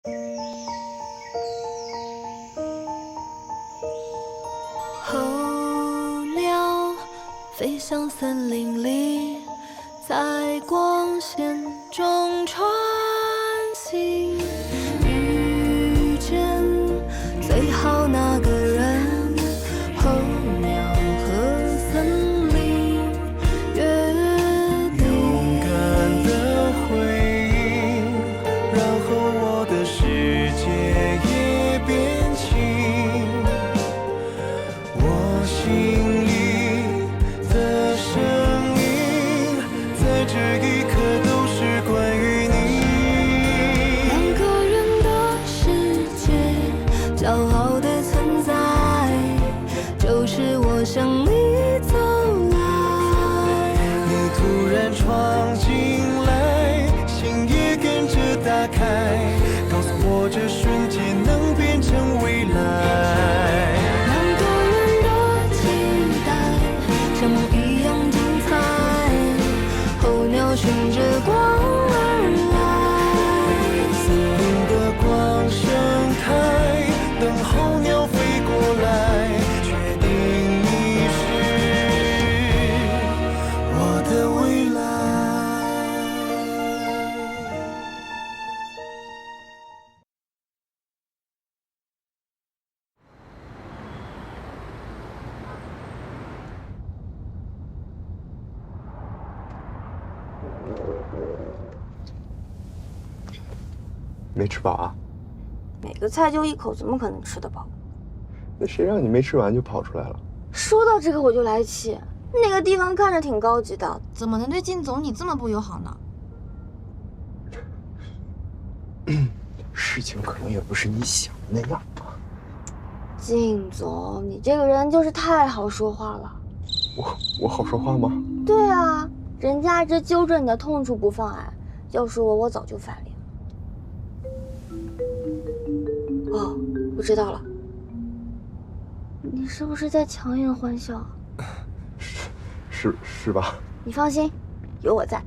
候鸟飞向森林里，在光线中穿行，遇见最好那个人。候鸟和森林约定，勇敢的回应，然后我的世界也变轻。我心里的声音，在这一刻都是关于你。两个人的世界，骄傲的存在，就是我向你走来。你突然闯进来，心也跟着打开，告诉我这瞬间能变成未来。两个人的期待，像梦一样精彩。候鸟循着光而来，森林的光盛开，等候鸟飞过来，确定你是我的未来。没吃饱啊？每个菜就一口，怎么可能吃得饱？那谁让你没吃完就跑出来了？说到这个我就来气，那个地方看着挺高级的，怎么能对靳总你这么不友好呢？事情可能也不是你想的那样啊。靳总，你这个人就是太好说话了。我好说话吗？对啊，人家一直揪着你的痛处不放，哎，要是我早就翻脸。哦，我知道了，你是不是在强颜欢笑？是吧？你放心，有我在，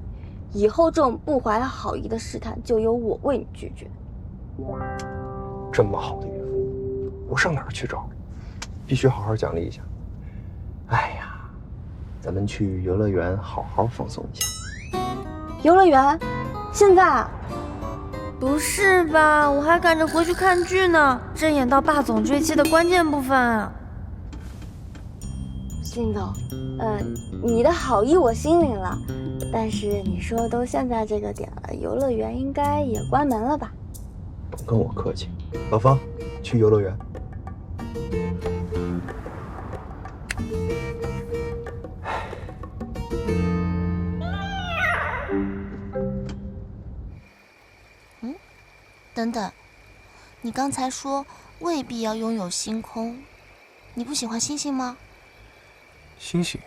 以后这种不怀好意的试探就由我为你拒绝。这么好的岳父，我上哪儿去找？必须好好奖励一下。哎呀，咱们去游乐园好好放松一下。游乐园？现在啊？不是吧，我还赶着回去看剧呢，正演到霸总追妻的关键部分啊。靳总，你的好意我心领了，但是你说都现在这个点了，游乐园应该也关门了吧？甭跟我客气，老方，去游乐园。等等，你刚才说未必要拥有星空，你不喜欢星星吗？星星？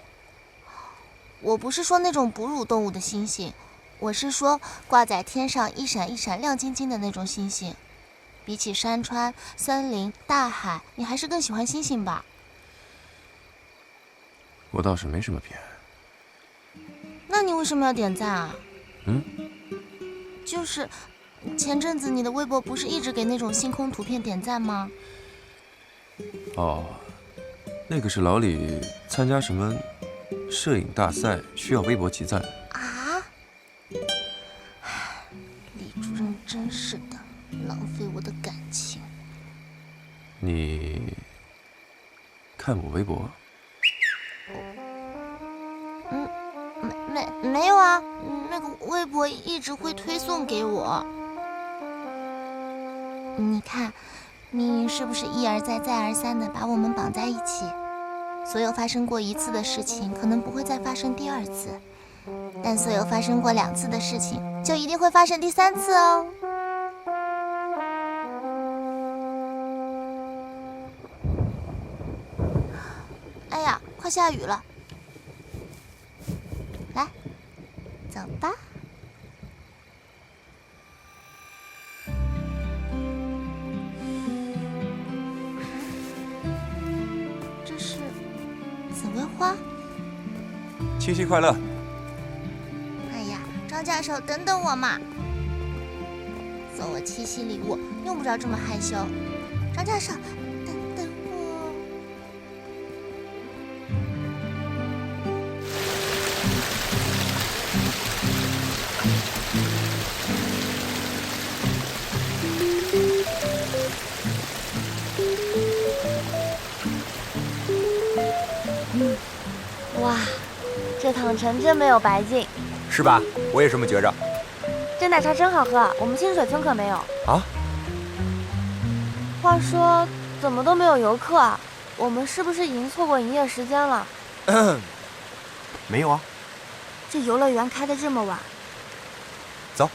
我不是说那种哺乳动物的星星，我是说挂在天上一闪一闪亮晶晶的那种星星。比起山川、森林、大海，你还是更喜欢星星吧？我倒是没什么偏爱。那你为什么要点赞啊？就是。前阵子你的微博不是一直给那种星空图片点赞吗？哦，那个是老李参加什么摄影大赛，需要微博集赞。啊！李主任真是的，浪费我的感情。你看我微博？没有啊，那个微博一直会推送给我。你看，命运是不是一而再再而三的把我们绑在一起？所有发生过一次的事情，可能不会再发生第二次，但所有发生过2次的事情，就一定会发生第3次哦。哎呀，快下雨了，来，走吧。花，七夕快乐！哎呀，张教授，等等我嘛！送我七夕礼物，用不着这么害羞。张教授，等等我。哇，这趟程真没有白进，是吧？我也这么觉着。这奶茶真好喝，我们清水村可没有啊。话说，怎么都没有游客啊？我们是不是已经错过营业时间了？没有啊。这游乐园开得这么晚。走。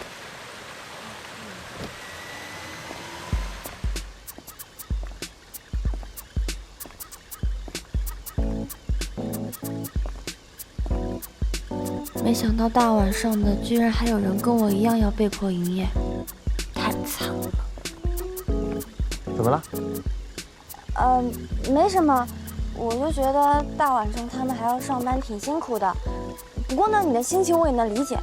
没想到大晚上的，居然还有人跟我一样要被迫营业，太惨了。怎么了？没什么，我就觉得大晚上他们还要上班，挺辛苦的。不过呢，你的心情我也能理解。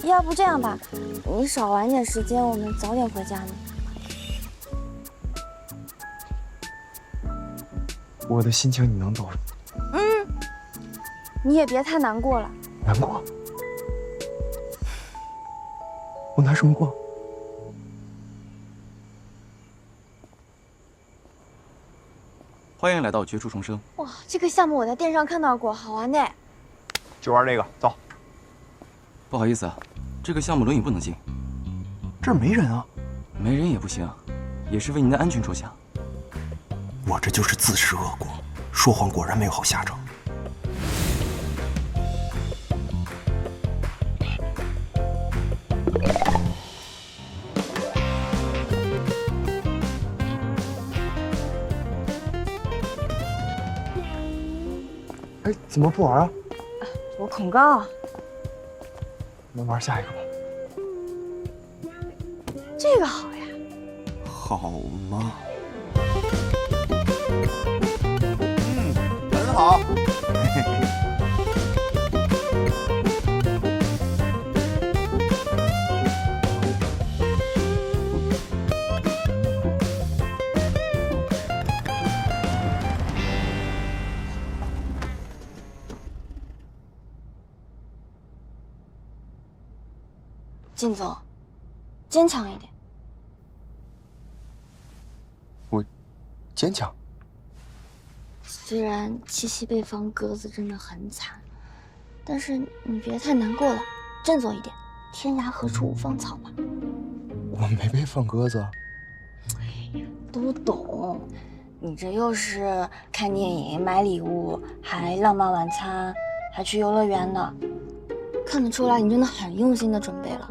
要不这样吧，你少玩点时间，我们早点回家呢。我的心情你能懂？你也别太难过了。难过？我难什么过？欢迎来到绝处重生。哇，这个项目我在电视上看到过，好玩的。就玩这个，走。不好意思啊，这个项目轮椅不能进。这儿没人啊。没人也不行，也是为您的安全着想。我这就是自食恶果，说谎果然没有好下场。哎，怎么不玩啊？我恐高。我们玩下一个吧。这个好呀。好吗？很好。靳总，坚强一点。我坚强。虽然七夕被放鸽子真的很惨，但是你别太难过了，振作一点。天涯何处无芳草嘛。我没被放鸽子。都懂，你这又是看电影、买礼物，还浪漫晚餐，还去游乐园的，看得出来你真的很用心的准备了。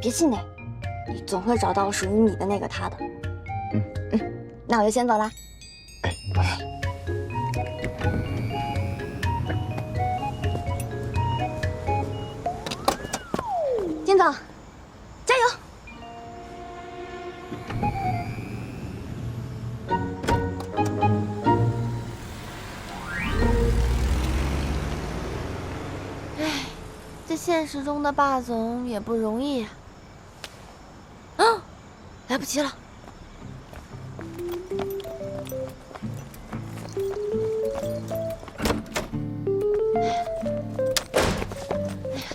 别气馁，你总会找到属于你的那个他的。那我就先走啦。哎，慢点。金总，加油！这现实中的霸总也不容易呀。来不及了。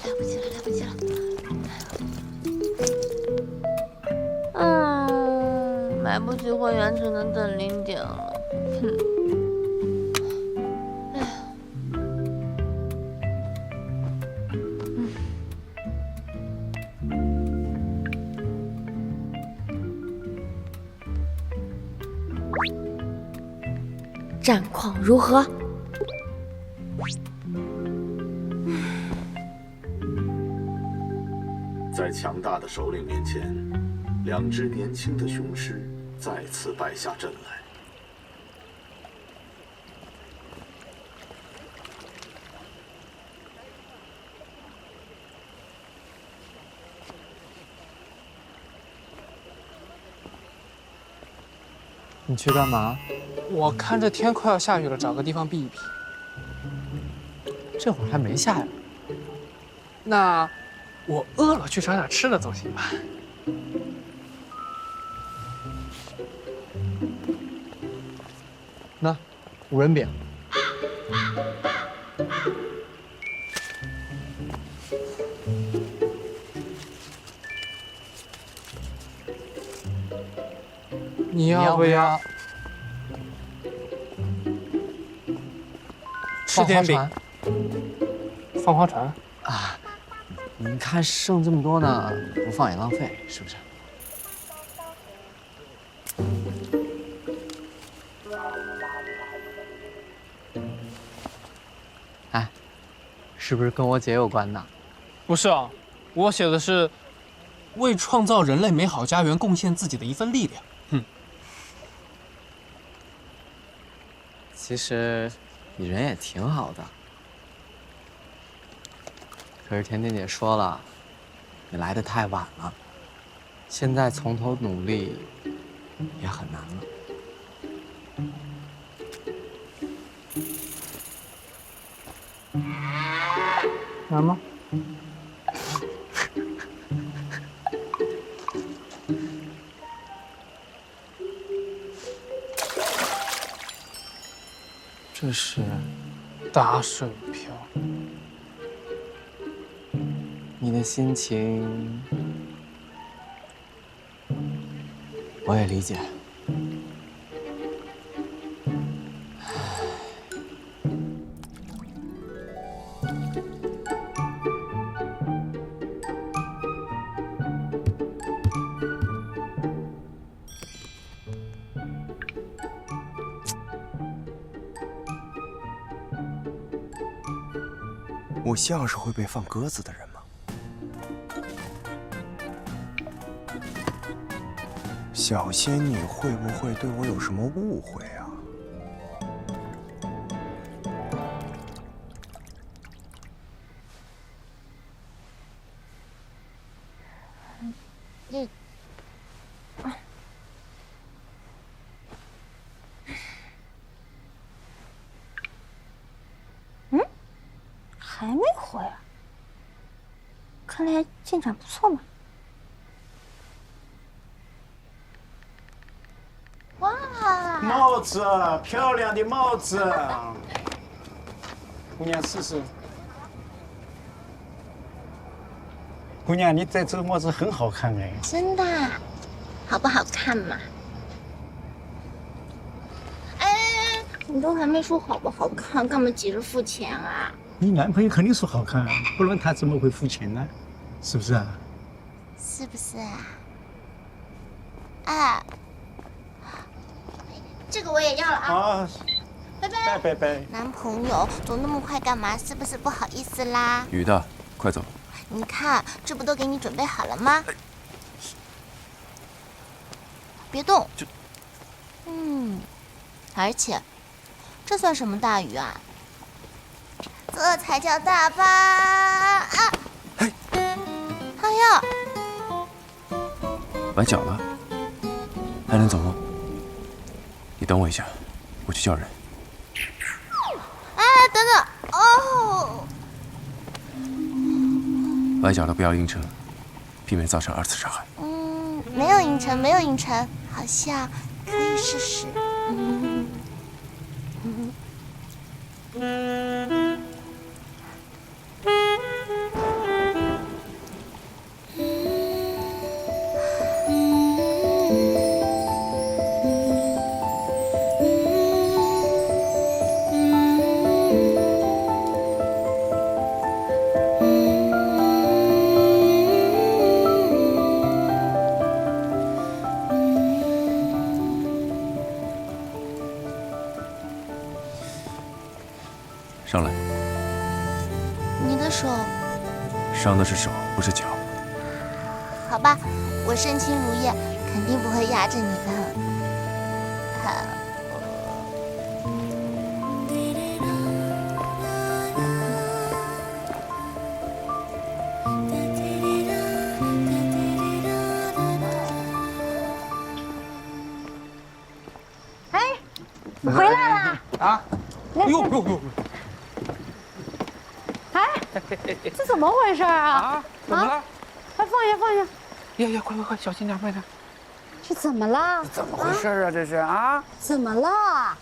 来不及了，来不及了。买不起会员只能等0点了。战况如何？在强大的首领面前，2只年轻的雄狮再次败下阵来。你去干嘛？我看这天快要下雨了，找个地方避一避。这会儿还没下雨。那我饿了，去找点吃的总行吧？那5仁饼。你要不要吃点饼？放花船啊！你看剩这么多呢，不放也浪费，是不是？哎，是不是跟我姐有关呢？不是啊，我写的是为创造人类美好家园贡献自己的一份力量。其实你人也挺好的，可是甜甜姐说了，你来得太晚了，现在从头努力也很难了。难吗？这是打水漂。你的心情我也理解。我像是会被放鸽子的人吗？小仙女会不会对我有什么误会啊？还没回来，看来进展不错嘛。哇，帽子，漂亮的帽子，姑娘试试。姑娘，你戴这个帽子很好看哎。真的？好不好看嘛？哎，你都还没说好不好看，干嘛急着付钱啊？你男朋友肯定说好看，不然他怎么会付钱呢？是不是啊？是不是啊？哎，这个我也要了啊！啊，拜拜拜拜。男朋友走那么快干嘛？是不是不好意思啦？雨大，快走。你看，这不都给你准备好了吗？别动。而且，这算什么大鱼啊？这才叫大巴啊！哎呀，崴脚了，还能走吗？你等我一下，我去叫人。哎，等等，哦，崴脚了不要硬撑，避免造成2次伤害。没有硬撑，没有硬撑，好像可以试试。上来。你的手，伤的是手，不是脚。好吧，我身轻如燕，肯定不会压着你的。好。你回来啦！啊！呦！哎，这怎么回事啊？怎么了？快放下！呀，快，小心点，快点！这怎么了？怎么回事啊？这是啊？怎么了？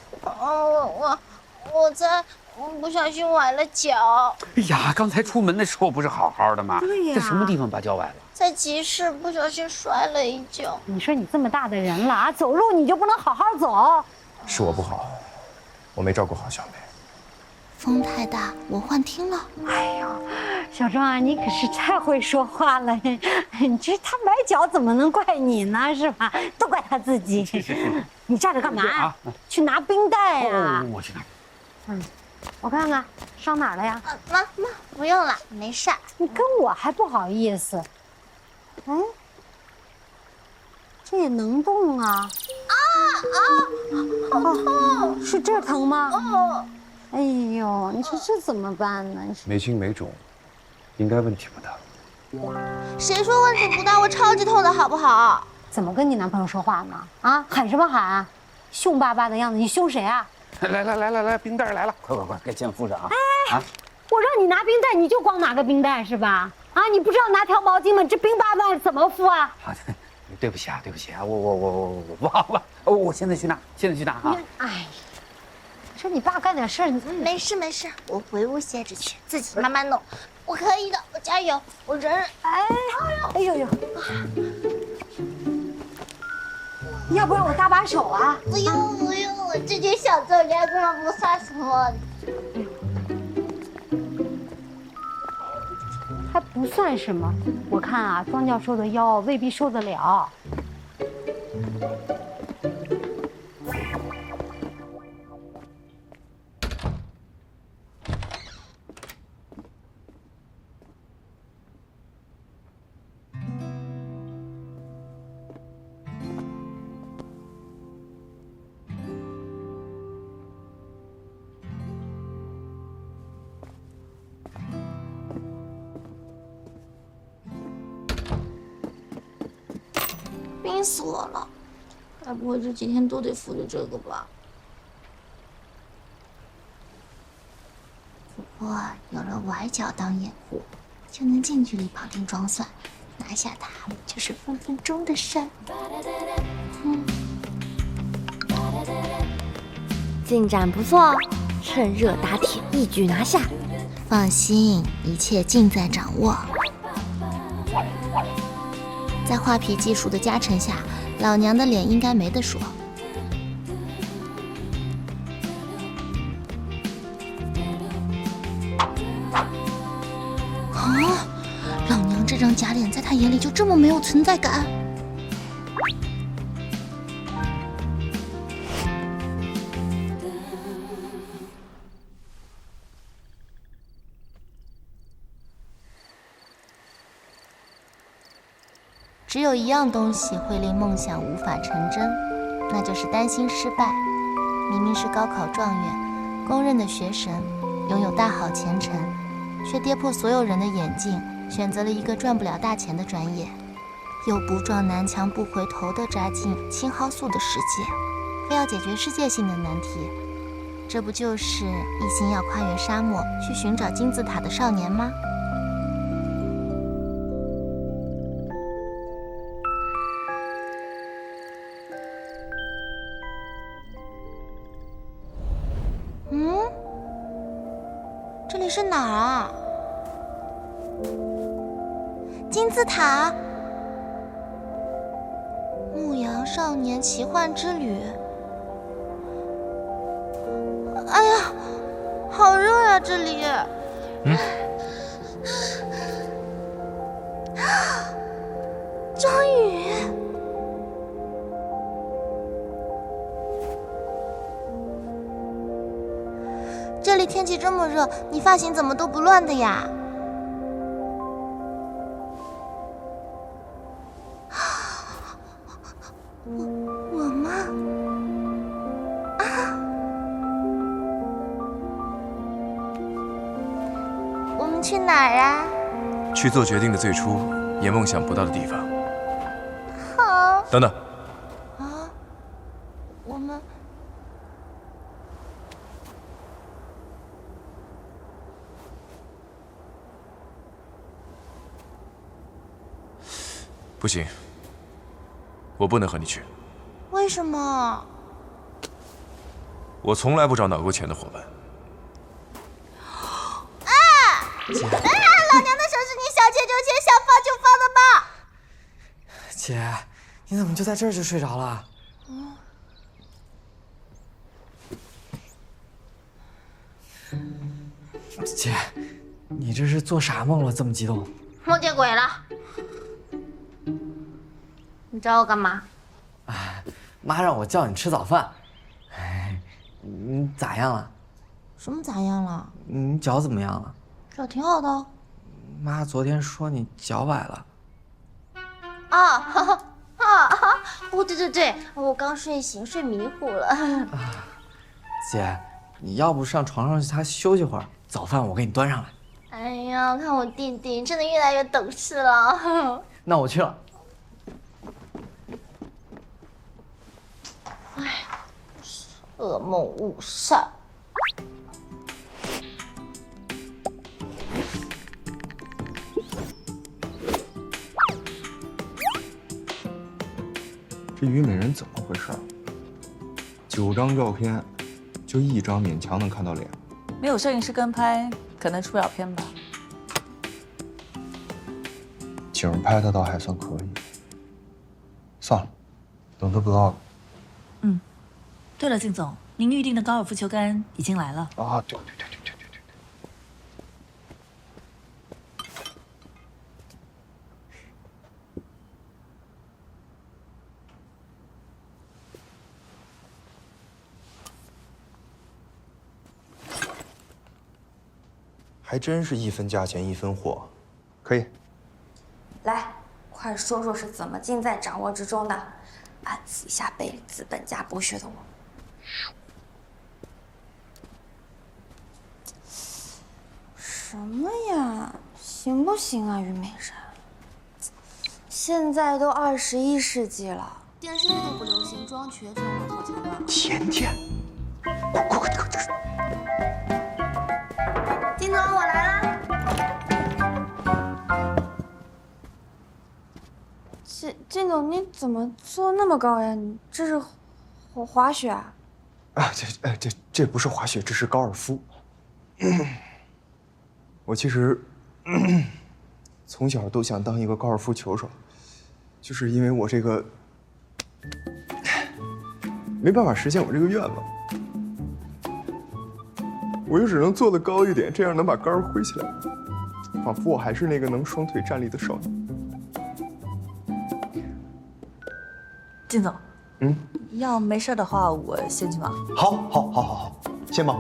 我不小心崴了脚。哎呀，刚才出门的时候不是好好的吗？对呀。在什么地方把脚崴了？在集市不小心摔了一跤。你说你这么大的人了啊，走路你就不能好好走？是我不好，我没照顾好小梅。风太大，我幻听了。哎呦，小壮啊，你可是太会说话了。你这他崴脚怎么能怪你呢？是吧？都怪他自己。是。你站着干嘛呀？去拿冰袋呀！我去拿。我看看伤哪儿了呀？妈，不用了，没事。你跟我还不好意思。哎，这也能动啊！好痛！是这儿疼吗？哦。哎呦，你说这怎么办呢？没轻没重，应该问题不大。谁说问题不大？我超级痛的好不好？怎么跟你男朋友说话呢？啊，喊什么喊？凶巴巴的样子，你凶谁啊？来，冰袋来了，快，给肩附上啊！哎，我让你拿冰袋，你就光拿个冰袋是吧？啊，你不知道拿条毛巾吗？这冰巴巴怎么敷啊？对不起啊，我忘了，我现在去拿啊！哎，说你爸干点事儿，没事，我回屋歇着去，自己慢慢弄，我可以的，我加油，我忍忍。哎呦，要不然我搭把手啊？不用，我这点小作业根本不算什么。还不算什么，我看啊，庄教授的腰未必受得了。冰死我了！该不会这几天都得敷着这个吧？不过有了崴脚当掩护，就能近距离跑定装蒜，拿下它就是分分钟的事儿。进展不错，趁热打铁，一举拿下。放心，一切尽在掌握。在画皮技术的加成下，老娘的脸应该没得说。啊！老娘这张假脸在他眼里就这么没有存在感？只有一样东西会令梦想无法成真，那就是担心失败。明明是高考状元，公认的学神，拥有大好前程，却跌破所有人的眼镜，选择了一个赚不了大钱的专业，又不撞南墙不回头地扎进青蒿素的世界，非要解决世界性的难题。这不就是一心要跨越沙漠去寻找金字塔的少年吗？这里是哪儿啊？金字塔，牧羊少年奇幻之旅。哎呀，好热呀，这里。终于。这里天气这么热，你发型怎么都不乱的呀？我吗？啊！我们去哪儿啊？去做决定的最初，也梦想不到的地方。好。等等。啊？我们。不行，我不能和你去。为什么？我从来不找脑沟浅的伙伴。姐，老娘的手是你想切就切，想放就放的吧？姐，你怎么就在这儿就睡着了？姐，你这是做啥梦了？这么激动？梦见鬼了。你找我干嘛？妈让我叫你吃早饭。哎，你咋样了？什么咋样了？你脚怎么样了？脚挺好的。妈昨天说你脚崴了。哦，对，我刚睡醒，睡迷糊了。姐，你要不上床上去，他休息会儿，早饭我给你端上来。哎呀，看我弟弟真的越来越懂事了。那我去了。哎，噩梦误善。这虞美人怎么回事？9张照片，就1张勉强能看到脸。没有摄影师跟拍，可能出不了片吧。景拍的倒还算可以。算了，等他 vlog。对了，靳总，您预定的高尔夫球杆已经来了。啊，对。还真是1分价钱1分货，可以。来，快说说是怎么尽在掌握之中的，暗私下被资本家剥削的我。什么呀？行不行啊，虞美人？现在都21世纪了，电视剧都不流行装瘸这种老套桥段了。甜甜，快！金总，我来啦！靳总，你怎么坐那么高呀？你这是滑雪啊？这不是滑雪，这是高尔夫。我其实从小都想当一个高尔夫球手，就是因为我这个没办法实现我这个愿望，我就只能坐得高一点，这样能把杆挥起来，仿佛我还是那个能双腿站立的少年。靳总，要没事的话，我先去忙。好，先忙。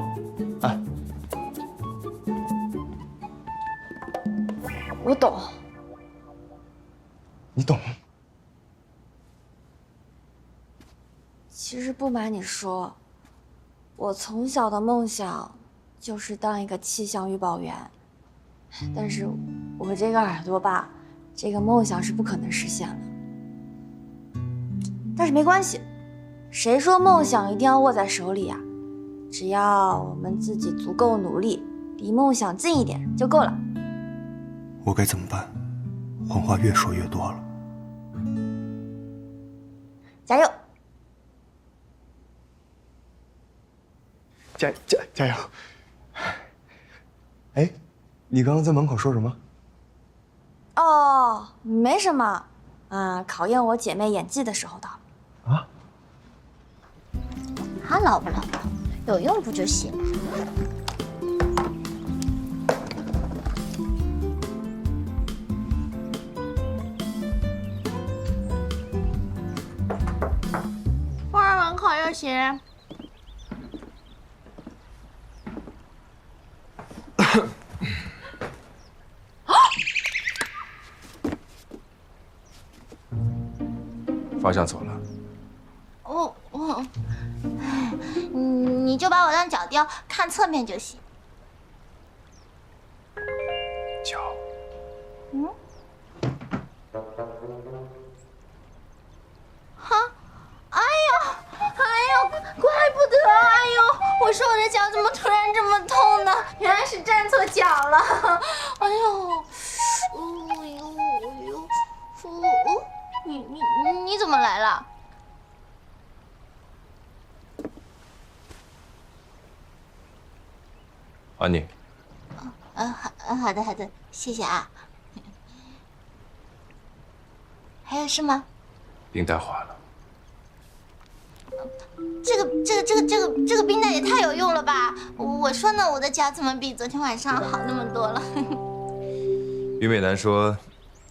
哎，我懂。你懂？其实不瞒你说，我从小的梦想就是当一个气象预报员，但是我这个耳朵吧，这个梦想是不可能实现了。但是没关系，谁说梦想一定要握在手里呀？只要我们自己足够努力，离梦想近一点就够了。我该怎么办？谎话越说越多了。加油！加油！哎，你刚刚在门口说什么？哦，没什么，考验我姐妹演技的时候到了。啊？还老不老的，有用不就行？花儿门口有写。方向错了。你就把我当脚雕，看侧面就行。脚。怪不得，我说我的脚怎么突然这么痛呢？原来是站错脚了。你怎么来了？还你。好的，谢谢啊。还有事吗？冰袋坏了。这个冰袋也太有用了吧！我说呢，我的脚怎么比昨天晚上好那么多了？于美男说，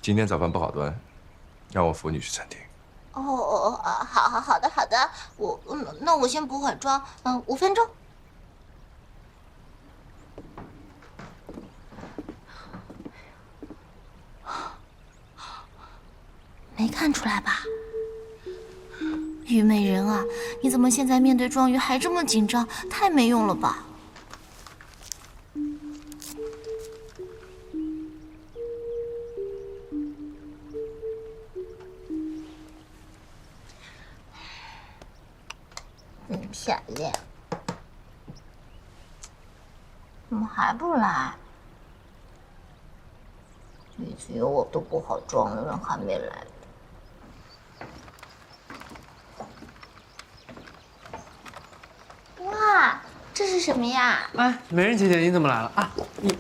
今天早饭不好端，让我扶你去餐厅。好的，那我先补会儿妆，5分钟。没看出来吧？虞美人啊，你怎么现在面对庄宇还这么紧张？太没用了吧！真漂亮，怎么还不来？每次有我都不好妆了，人还没来。哇，这是什么呀？哎，美人姐姐，你怎么来了啊？你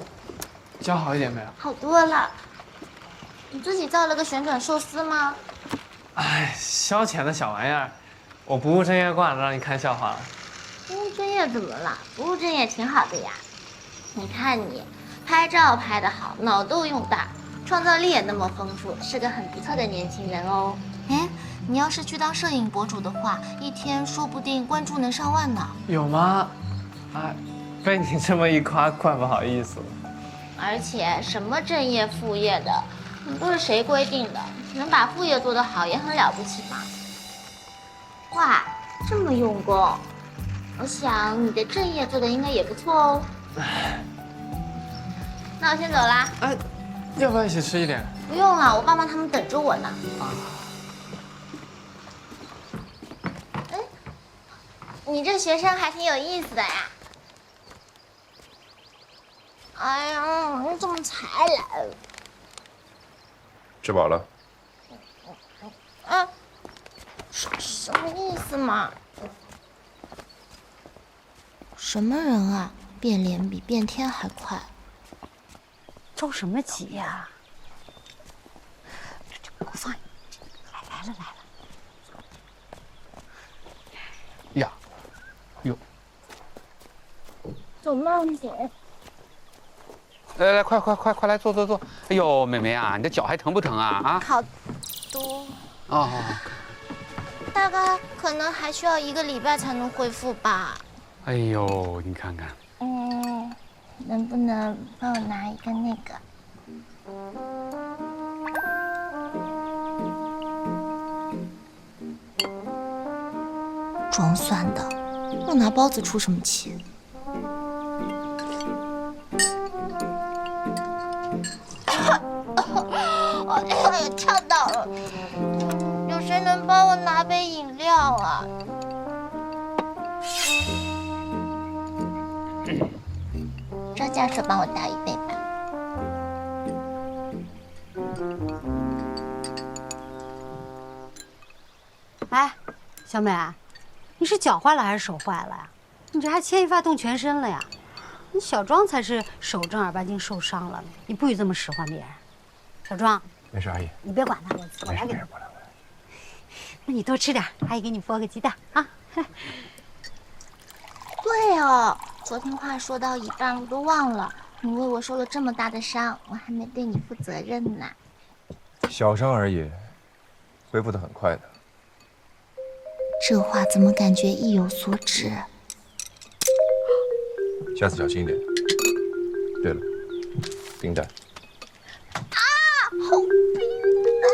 脚好一点没有？好多了。你自己造了个旋转寿司吗？哎，消遣的小玩意儿，我不务正业惯了，让你看笑话了。不务正业怎么了？不务正业挺好的呀。你看你，拍照拍得好，脑洞又大，创造力也那么丰富，是个很不错的年轻人哦。哎，你要是去当摄影博主的话，一天说不定关注能上万呢。有吗？哎，被你这么一夸，怪不好意思了。而且什么正业副业的，都是谁规定的？能把副业做得好也很了不起嘛。哇，这么用功，我想你的正业做的应该也不错哦。那我先走啦。哎，要不要一起吃一点？不用了，我爸妈他们等着我呢。哎，你这学生还挺有意思的呀。哎呀，你怎么才来？吃饱了。什么意思嘛？什么人啊？变脸比变天还快。着什么急呀？给我放来了。呀，哟，走慢点。来，快来坐。哎呦，美眉啊，你的脚还疼不疼啊？啊？好多。哦。大概可能还需要1个礼拜才能恢复吧。哎呦，你看看。能不能帮我拿一个那个？装蒜的，又拿包子出什么气？哎呀，呛到了！有谁能帮我拿杯饮料啊？赵教授，帮我倒一杯吧。哎，小美，你是脚坏了还是手坏了呀？你这还牵一发动全身了呀？你小庄才是手正儿八经受伤了，你不许这么使唤别人。小庄，没事，阿姨，你别管他，我来给他。那你多吃点，阿姨给你剥个鸡蛋啊。对哦，昨天话说到一半我都忘了，你为我受了这么大的伤，我还没对你负责任呢。小伤而已，恢复得很快的。这话怎么感觉意有所指？下次小心一点。对了，冰袋。好冰啊！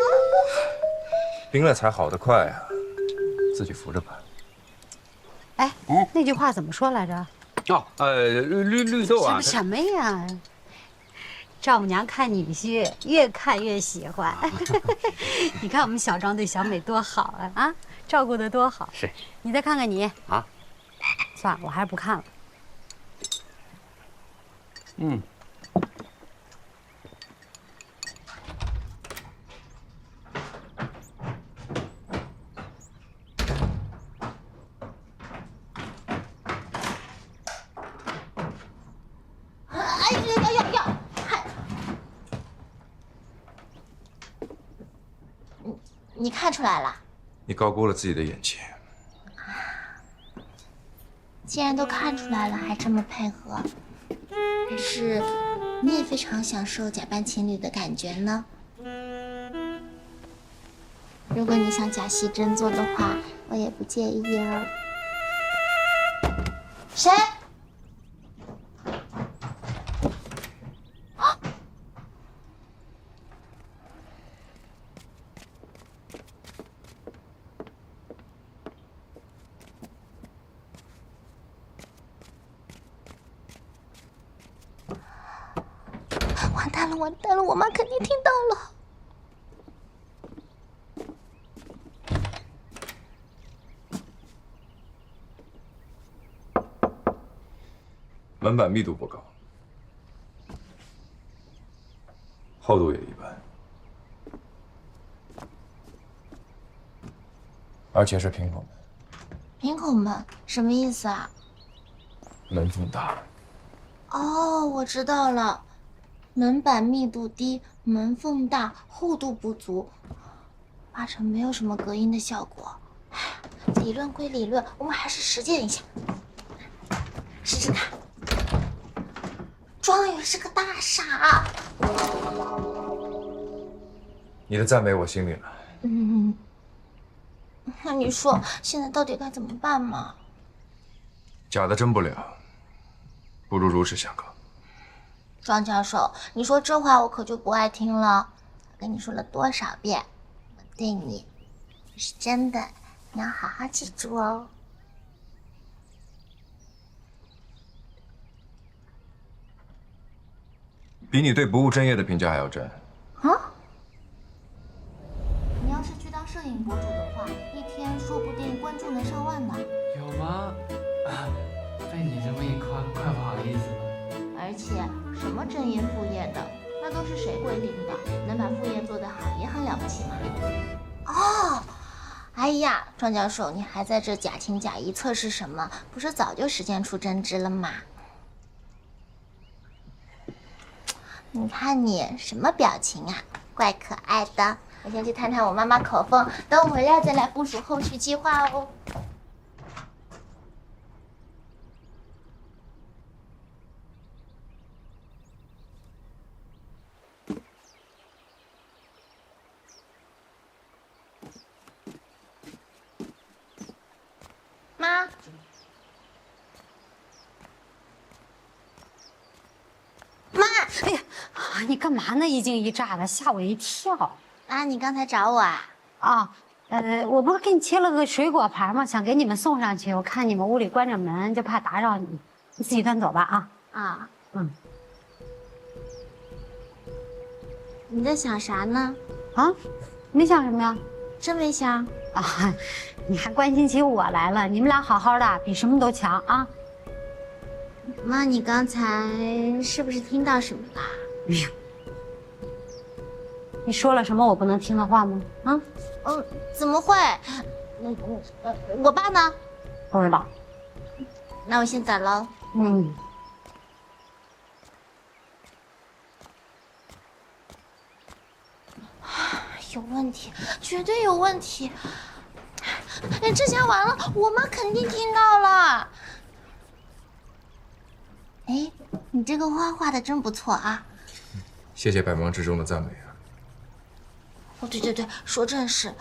冰了才好得快啊，自己扶着吧。哎，那句话怎么说来着？哦，绿豆啊。什么呀？丈母娘看女婿越看越喜欢。你看我们小庄对小美多好啊，照顾得多好。是。你再看看你啊。算了，我还是不看了。你看出来了？你高估了自己的眼界。既然都看出来了，还这么配合，还是你也非常享受假扮情侣的感觉呢？如果你想假戏真做的话，我也不介意哦。谁？啊！完蛋了，完蛋了！我妈肯定听到了。门板密度不高，厚度也一般，而且是平口门。平口门什么意思啊？门缝大。哦，我知道了，门板密度低，门缝大，厚度不足，8成没有什么隔音的效果。理论归理论，我们还是实践一下，试试看。庄宇是个大傻。你的赞美我心领了。那你说现在到底该怎么办嘛？假的真不了，不如如实相告。庄教授，你说这话我可就不爱听了。我跟你说了多少遍，我对你是真的，你要好好记住哦。比你对不务正业的评价还要真。啊？你要是去当摄影博主的话，一天说不定关注能上万呢。有吗？被你这么一夸，怪不好意思了。而且什么正业副业的，那都是谁规定的？能把副业做得好也很了不起嘛。哦，哎呀，庄教授，你还在这假情假意测试什么？不是早就实践出真知了吗？你看你什么表情啊，怪可爱的。我先去探探我妈妈口风，等我回来再来部署后续计划哦。妈。妈，哎呀，你干嘛呢？一惊一乍的，吓我一跳。妈，你刚才找我啊？啊，我不是给你切了个水果盘吗？想给你们送上去。我看你们屋里关着门，就怕打扰你，你自己端走吧啊。啊，嗯。你在想啥呢？啊，没想什么呀？真没想啊？你还关心起我来了？你们俩好好的，比什么都强啊。妈，你刚才是不是听到什么了？没有。你说了什么我不能听的话吗？啊？怎么会？我爸呢？不知道。那我先走喽。嗯。有问题，绝对有问题！这下完了，我妈肯定听到了。哎，你这个花画的真不错啊！谢谢百忙之中的赞美啊。哦，对对对，说正事，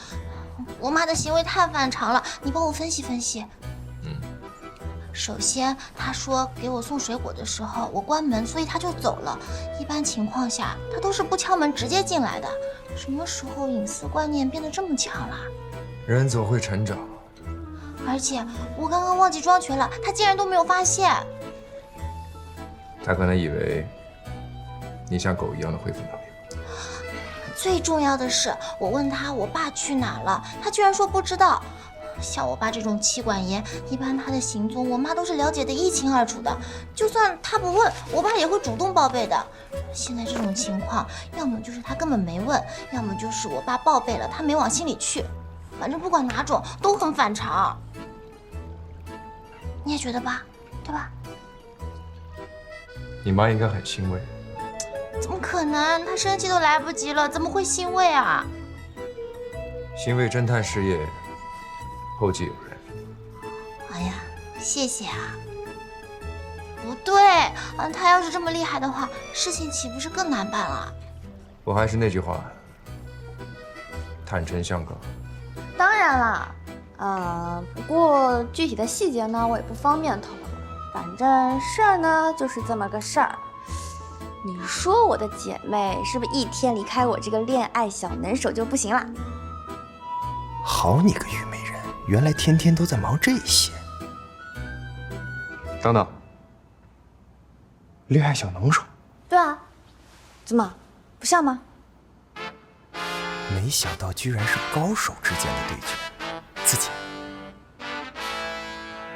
我妈的行为太反常了，你帮我分析分析。首先，她说给我送水果的时候我关门，所以她就走了。一般情况下，她都是不敲门直接进来的。什么时候隐私观念变得这么强了？人总会成长。而且我刚刚忘记装全了，她竟然都没有发现。他可能以为你像狗一样的恢复能力。最重要的是，我问他我爸去哪了，他居然说不知道。像我爸这种妻管严，一般他的行踪我妈都是了解的一清二楚的，就算他不问，我爸也会主动报备的。现在这种情况，要么就是他根本没问，要么就是我爸报备了，他没往心里去。反正不管哪种都很反常。你也觉得吧？对吧？你妈应该很欣慰。怎么可能？她生气都来不及了，怎么会欣慰啊？欣慰侦探事业后继有人。哎呀，谢谢啊。不对，他要是这么厉害的话，事情岂不是更难办了？我还是那句话，坦诚相告。当然了，不过具体的细节呢，我也不方便透露。反正事儿呢，就是这么个事儿。你说我的姐妹是不是一天离开我这个恋爱小能手就不行了？好你个虞美人，原来天天都在忙这些。等等，恋爱小能手？对啊，怎么不像吗？没想到居然是高手之间的对决，自己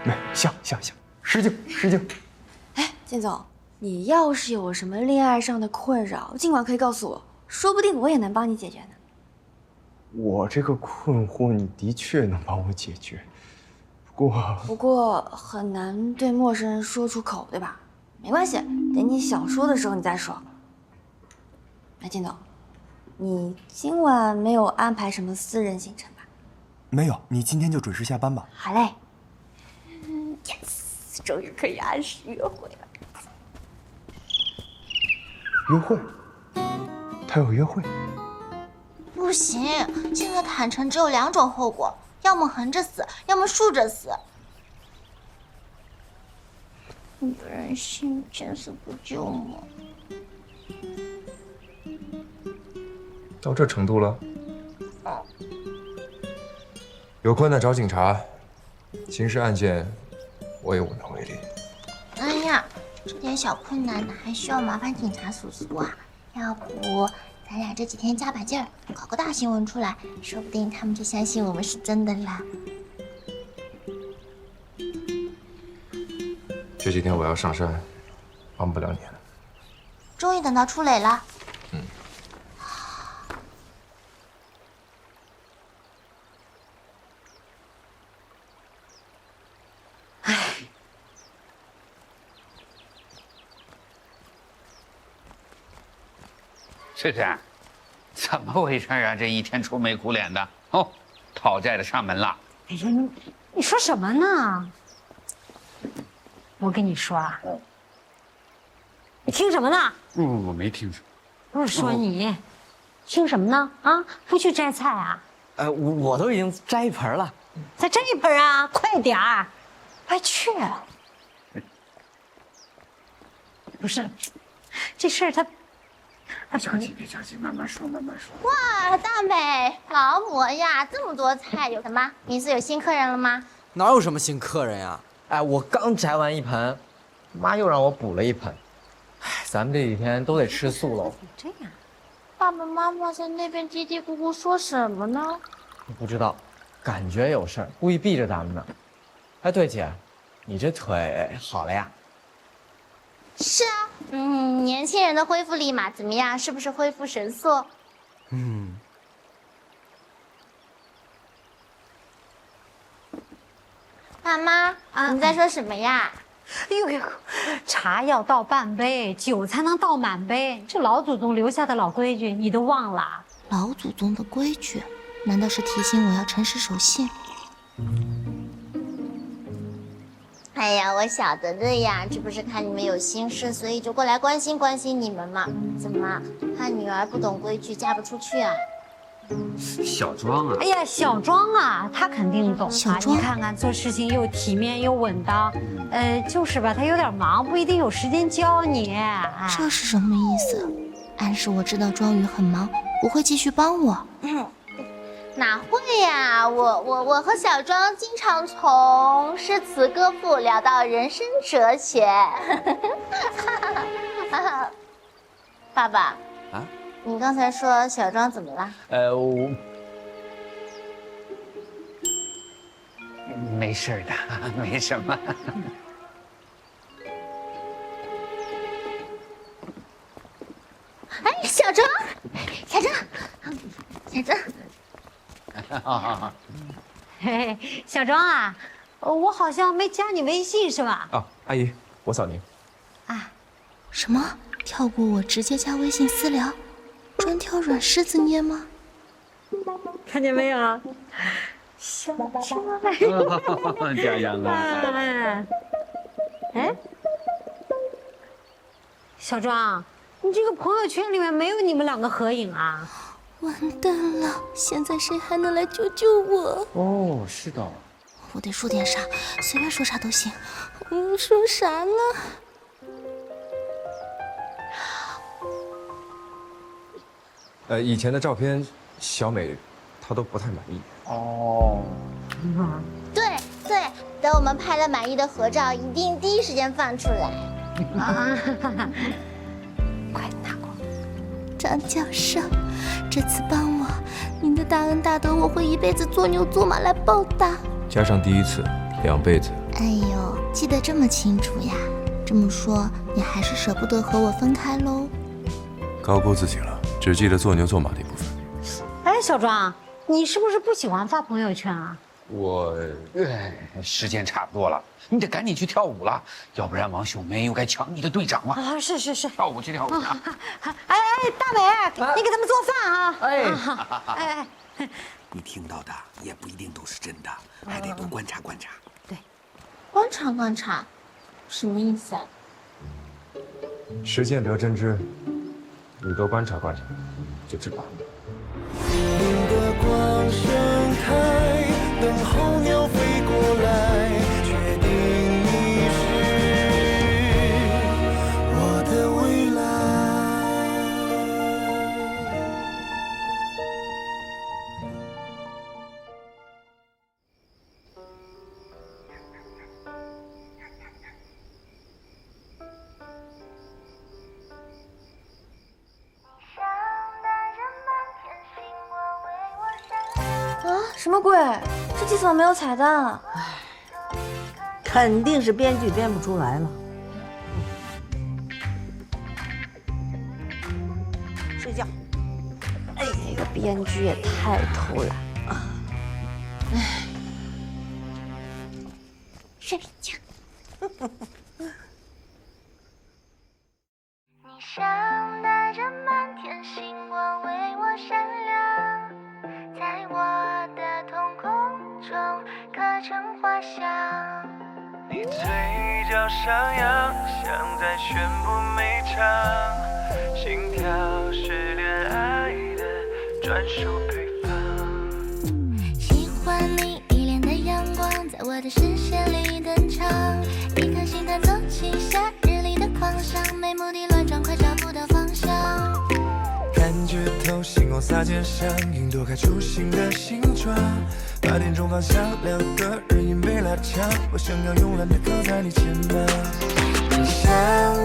没像，失敬。哎，金总，你要是有什么恋爱上的困扰，尽管可以告诉我，说不定我也能帮你解决呢。我这个困惑，你的确能帮我解决，不过很难对陌生人说出口，对吧？没关系，等你想说的时候你再说。哎，金总，你今晚没有安排什么私人行程吧？没有，你今天就准时下班吧。好嘞。yes， 终于可以按时约会了。约会？他有约会？不行，现在坦诚只有2种后果，要么横着死，要么竖着死。你的人性见死不救吗？到这程度了？有困难找警察，刑事案件我也无能为力。哎呀，这点小困难哪还需要麻烦警察叔叔啊？要不咱俩这几天加把劲儿，搞个大新闻出来，说不定他们就相信我们是真的啦。这几天我要上山，帮不了你了。终于等到出垒了。翠翠，怎么回事啊？这一天愁眉苦脸的哦，讨债的上门了。哎呀，你说什么呢？我跟你说啊，你听什么呢？我没听说。不是说你，听什么呢？啊，不去摘菜啊？我都已经摘一盆了。再摘一盆啊，快点儿，快去。不是，这事儿他。别着急，慢慢说。哇，大美，劳模呀，这么多菜，有什么？民宿有新客人了吗？哪有什么新客人呀？哎，我刚摘完一盆，妈又让我补了一盆。哎，咱们这几天都得吃素喽。这样，爸爸妈妈在那边嘀嘀咕咕说什么呢？不知道，感觉有事儿，故意避着咱们呢。哎，对姐，你这腿好了呀？是啊，年轻人的恢复力嘛，怎么样？是不是恢复神速？爸妈，你在说什么呀？哎呦，茶要倒半杯，酒才能倒满杯，这老祖宗留下的老规矩你都忘了？老祖宗的规矩，难道是提醒我要诚实守信？哎呀，我晓得的呀，这不是看你们有心事，所以就过来关心关心你们嘛。怎么，怕女儿不懂规矩嫁不出去啊？小庄啊！哎呀，小庄啊，他肯定懂。小庄，你看看做事情又体面又稳当，就是吧，他有点忙，不一定有时间教你。这是什么意思？暗示我知道庄宇很忙，不会继续帮我。哪会呀！我和小庄经常从诗词歌赋聊到人生哲学。爸爸啊，你刚才说小庄怎么了？我没事的，没什么。哎，小庄，小庄。嘿，小庄啊，我好像没加你微信是吧？啊，阿姨，我扫您。啊，什么？跳过我直接加微信私聊，专挑软柿子捏吗？看见没有？小张，佳阳啊！哎，小庄，你这个朋友圈里面没有你们2个合影啊？完蛋了，现在谁还能来救救我？哦，是的。我得说点啥，随便说啥都行。说啥呢？以前的照片，小美她都不太满意。哦。对，等我们拍了满意的合照，一定第一时间放出来。快拿过。张教授，这次帮我，您的大恩大德，我会一辈子做牛做马来报答。加上第一次，2辈子。哎呦，记得这么清楚呀！这么说，你还是舍不得和我分开喽？高估自己了，只记得做牛做马的一部分。哎，小庄，你是不是不喜欢发朋友圈啊？我，时间差不多了，你得赶紧去跳舞了，要不然王秀梅又该抢你的队长了。啊，是，跳舞去跳舞啊！哎，大美，你给他们做饭啊！哎，你听到的也不一定都是真的，还得多观察观察。对，观察，什么意思啊？实践得真知，你多观察观察，就知道了。的光盛开，等候鸟飞过来，确定你是我的未来。啊，什么鬼？这季怎么没有彩蛋？肯定是编剧编不出来了。睡觉。哎，这个编剧也太偷懒了。哎，睡觉。你像带着满天星光为我闪亮，在我的瞳孔中刻成画像。你嘴角上扬，像在宣布每场心跳是恋爱的专属配方。喜欢你一脸的阳光，在我的视线里登场，一颗心弹奏起夏日里的狂想，没目的乱撞，快找不到方向。感觉透，星光洒肩上，云朵开出新的形状。8点钟方向，2个人影被拉长，我想要慵懒的靠在你肩膀。你像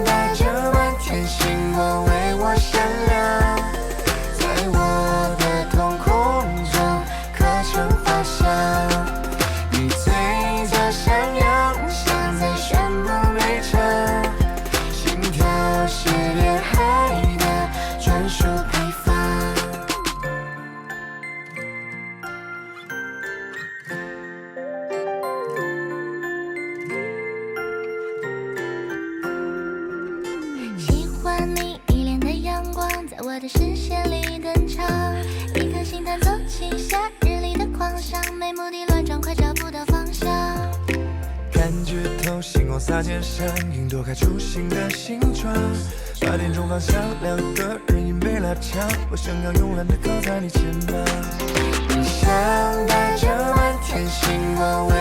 带着满天星光为我闪亮，在我的瞳孔中刻成画像。你嘴角上扬，像在宣布每场心跳是恋爱的专属配方。喜欢你一脸的阳光，在我的视线里登场，一颗心弹奏起夏日里的狂想，没目的乱撞，快找不到方向。感觉透，星光洒肩上，云朵开出新的形状。8点钟方向，2个人影被拉长，我想要慵懒的靠在你肩膀。你像带着满天星光为